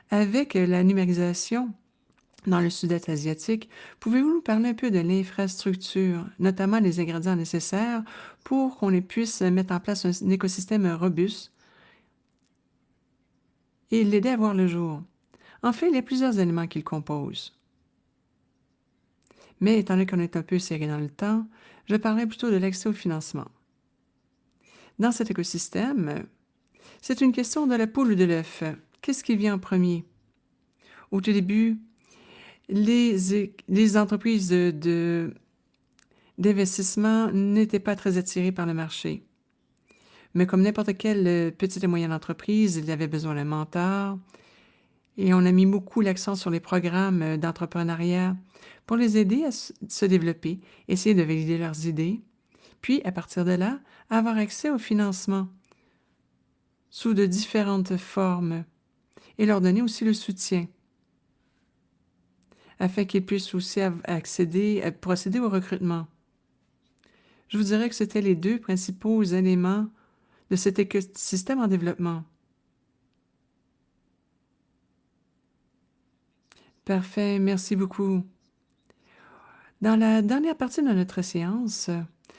Avec la numérisation dans le sud-est asiatique, pouvez-vous nous parler un peu de l'infrastructure, notamment les ingrédients nécessaires pour qu'on puisse mettre en place un écosystème robuste et l'aider à voir le jour? En fait, il y a plusieurs éléments qui le composent. Mais étant donné qu'on est un peu serré dans le temps, je parlerai plutôt de l'accès au financement. Dans cet écosystème, c'est une question de la poule ou de l'œuf. Qu'est-ce qui vient en premier? Au tout début, les entreprises d'investissement n'étaient pas très attirées par le marché. Mais comme n'importe quelle petite et moyenne entreprise, il avait besoin d'un mentor et on a mis beaucoup l'accent sur les programmes d'entrepreneuriat pour les aider à se développer, essayer de valider leurs idées, puis à partir de là, avoir accès au financement sous de différentes formes et leur donner aussi le soutien afin qu'ils puissent aussi procéder au recrutement. Je vous dirais que c'était les deux principaux éléments de cet écosystème en développement. Parfait, merci beaucoup. Dans la dernière partie de notre séance,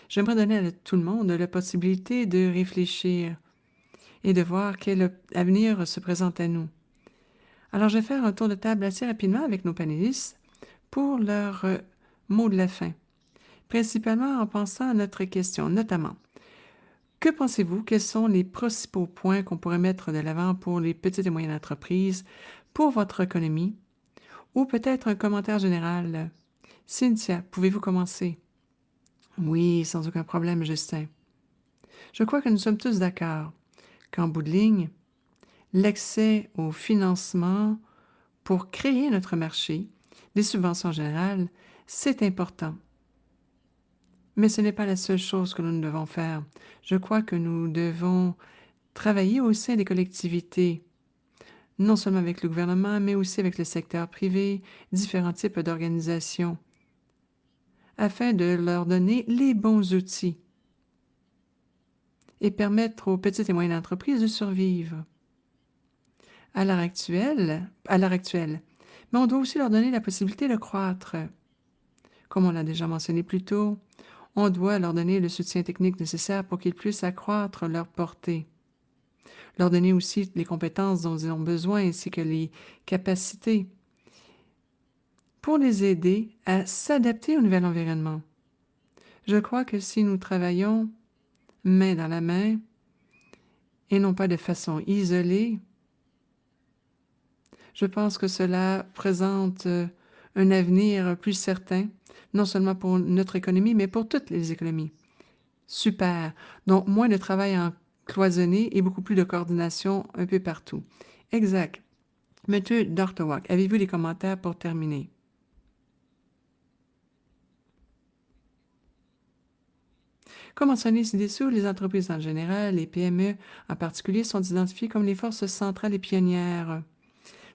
j'aimerais donner à tout le monde la possibilité de réfléchir et de voir quel avenir se présente à nous. Alors, je vais faire un tour de table assez rapidement avec nos panélistes pour leur mot de la fin, principalement en pensant à notre question, notamment, que pensez-vous? Quels sont les principaux points qu'on pourrait mettre de l'avant pour les petites et moyennes entreprises, pour votre économie? Ou peut-être un commentaire général. Cynthia, pouvez-vous commencer? Oui, sans aucun problème, Justin. Je crois que nous sommes tous d'accord qu'en bout de ligne, l'accès au financement pour créer notre marché, des subventions générales, c'est important. Mais ce n'est pas la seule chose que nous devons faire. Je crois que nous devons travailler au sein des collectivités, non seulement avec le gouvernement, mais aussi avec le secteur privé, différents types d'organisations, afin de leur donner les bons outils et permettre aux petites et moyennes entreprises de survivre. À l'heure actuelle, mais on doit aussi leur donner la possibilité de croître. Comme on l'a déjà mentionné plus tôt, on doit leur donner le soutien technique nécessaire pour qu'ils puissent accroître leur portée. Leur donner aussi les compétences dont ils ont besoin ainsi que les capacités pour les aider à s'adapter au nouvel environnement. Je crois que si nous travaillons main dans la main et non pas de façon isolée, je pense que cela présente un avenir plus certain, non seulement pour notre économie, mais pour toutes les économies. Super. Donc, moins de travail en cloisonné et beaucoup plus de coordination un peu partout. Exact. Monsieur Dortowak, avez-vous des commentaires pour terminer? Comme mentionné ci-dessous, les entreprises en général, les PME en particulier, sont identifiées comme les forces centrales et pionnières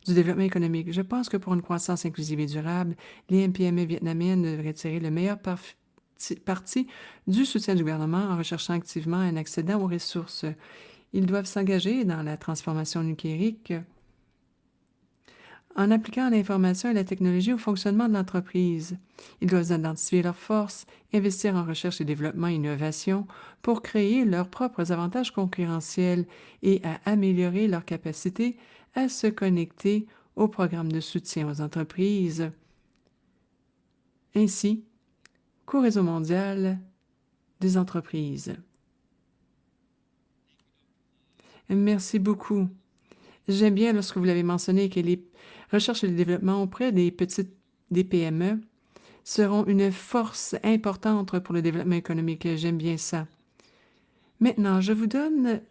du développement économique. Je pense que pour une croissance inclusive et durable, les MPME vietnamiennes devraient tirer le meilleur parti du soutien du gouvernement en recherchant activement un accédant aux ressources. Ils doivent s'engager dans la transformation numérique en appliquant l'information et la technologie au fonctionnement de l'entreprise. Ils doivent identifier leurs forces, investir en recherche et développement et innovation pour créer leurs propres avantages concurrentiels et à améliorer leur capacité à se connecter aux programmes de soutien aux entreprises, ainsi qu'au réseau mondial des entreprises. Merci beaucoup. J'aime bien lorsque vous l'avez mentionné que les recherches et le développement auprès des PME seront une force importante pour le développement économique. J'aime bien ça. Maintenant, je vous donne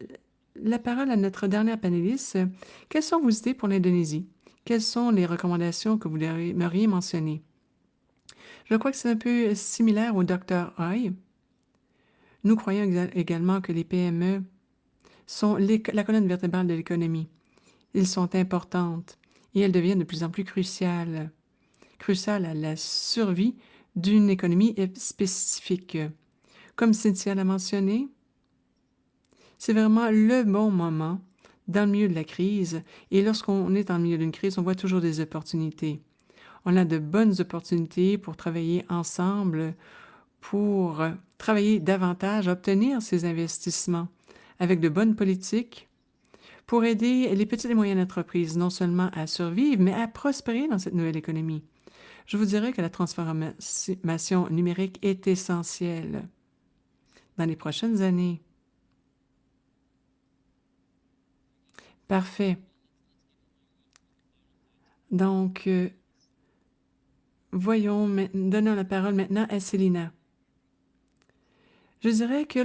la parole à notre dernière panéliste. Quelles sont vos idées pour l'Indonésie? Quelles sont les recommandations que vous aimeriez mentionner? Je crois que c'est un peu similaire au Dr. Hoy. Nous croyons également que les PME sont la colonne vertébrale de l'économie. Elles sont importantes et elles deviennent de plus en plus cruciales à la survie d'une économie spécifique. Comme Cynthia l'a mentionné, c'est vraiment le bon moment dans le milieu de la crise. Et lorsqu'on est en milieu d'une crise, on voit toujours des opportunités. On a de bonnes opportunités pour travailler ensemble, pour travailler davantage à obtenir ces investissements avec de bonnes politiques pour aider les petites et moyennes entreprises non seulement à survivre, mais à prospérer dans cette nouvelle économie. Je vous dirais que la transformation numérique est essentielle dans les prochaines années. Parfait. Donc, Donnons la parole maintenant à Célina. Je dirais que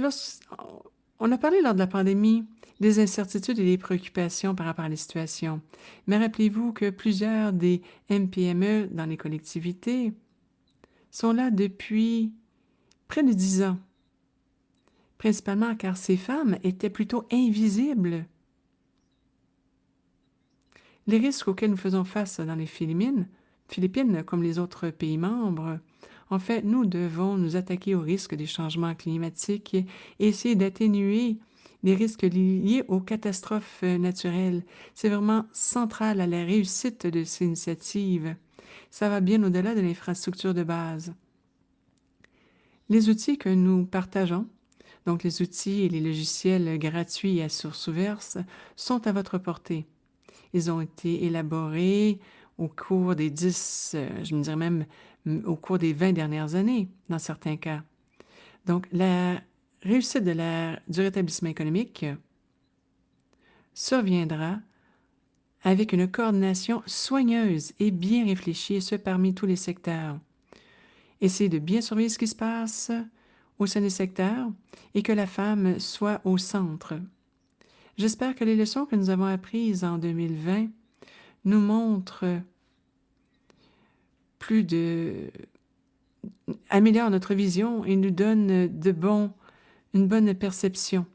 on a parlé lors de la pandémie des incertitudes et des préoccupations par rapport à la situation. Mais rappelez-vous que plusieurs des MPME dans les collectivités sont là depuis près de 10 ans, principalement car ces femmes étaient plutôt invisibles. Les risques auxquels nous faisons face dans les Philippines, comme les autres pays membres, en fait, nous devons nous attaquer aux risques des changements climatiques et essayer d'atténuer les risques liés aux catastrophes naturelles. C'est vraiment central à la réussite de ces initiatives. Ça va bien au-delà de l'infrastructure de base. Les outils que nous partageons, donc les outils et les logiciels gratuits et à source ouverte, sont à votre portée. Ils ont été élaborés au cours des 10, je me dirais même au cours des 20 dernières années, dans certains cas. Donc, la réussite du rétablissement économique surviendra avec une coordination soigneuse et bien réfléchie, et ce parmi tous les secteurs. Essayez de bien surveiller ce qui se passe au sein des secteurs et que la femme soit au centre. J'espère que les leçons que nous avons apprises en 2020 nous montrent améliorent notre vision et nous donnent une bonne perception.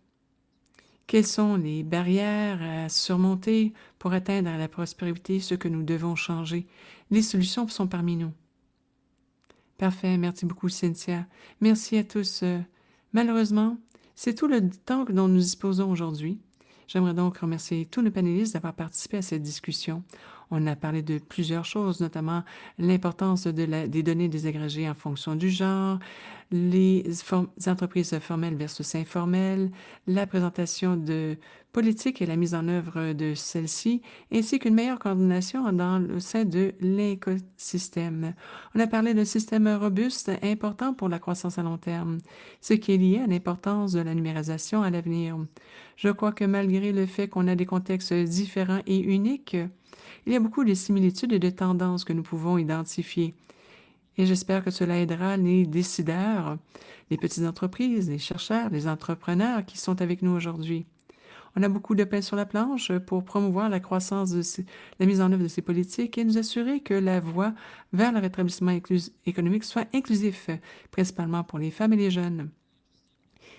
Quelles sont les barrières à surmonter pour atteindre la prospérité, ce que nous devons changer? Les solutions sont parmi nous. Parfait, merci beaucoup Cynthia. Merci à tous. Malheureusement, c'est tout le temps dont nous disposons aujourd'hui. J'aimerais donc remercier tous nos panélistes d'avoir participé à cette discussion. On a parlé de plusieurs choses, notamment l'importance des données désagrégées en fonction du genre, les entreprises formelles versus informelles, la présentation de politiques et la mise en œuvre de celles-ci, ainsi qu'une meilleure coordination au sein de l'écosystème. On a parlé d'un système robuste important pour la croissance à long terme, ce qui est lié à l'importance de la numérisation à l'avenir. Je crois que malgré le fait qu'on a des contextes différents et uniques, il y a beaucoup de similitudes et de tendances que nous pouvons identifier. Et j'espère que cela aidera les décideurs, les petites entreprises, les chercheurs, les entrepreneurs qui sont avec nous aujourd'hui. On a beaucoup de pain sur la planche pour promouvoir la croissance la mise en œuvre de ces politiques et nous assurer que la voie vers le rétablissement économique soit inclusif, principalement pour les femmes et les jeunes.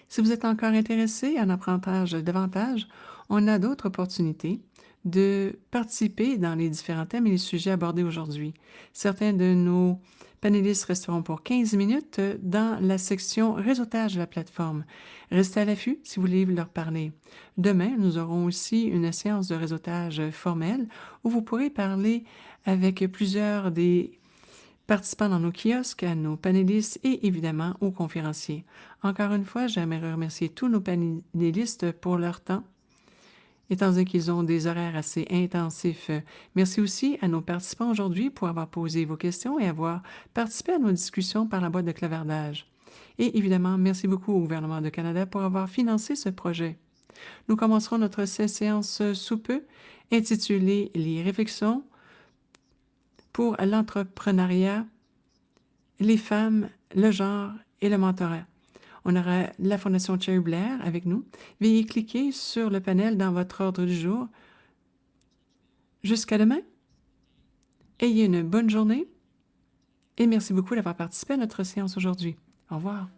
Si vous êtes encore intéressé à en apprendre davantage, on a d'autres opportunités de participer dans les différents thèmes et les sujets abordés aujourd'hui. Certains de nos panélistes resteront pour 15 minutes dans la section réseautage de la plateforme. Restez à l'affût si vous voulez leur parler. Demain, nous aurons aussi une séance de réseautage formelle où vous pourrez parler avec plusieurs des participants dans nos kiosques, à nos panélistes et évidemment aux conférenciers. Encore une fois, j'aimerais remercier tous nos panélistes pour leur temps, étant donné qu'ils ont des horaires assez intensifs. Merci aussi à nos participants aujourd'hui pour avoir posé vos questions et avoir participé à nos discussions par la boîte de clavardage. Et évidemment, merci beaucoup au gouvernement du Canada pour avoir financé ce projet. Nous commencerons notre séance sous peu, intitulée « Les réflexions pour l'entrepreneuriat, les femmes, le genre et le mentorat ». On aura la Fondation Cherry Blair avec nous. Veuillez cliquer sur le panel dans votre ordre du jour. Jusqu'à demain. Ayez une bonne journée et merci beaucoup d'avoir participé à notre séance aujourd'hui. Au revoir.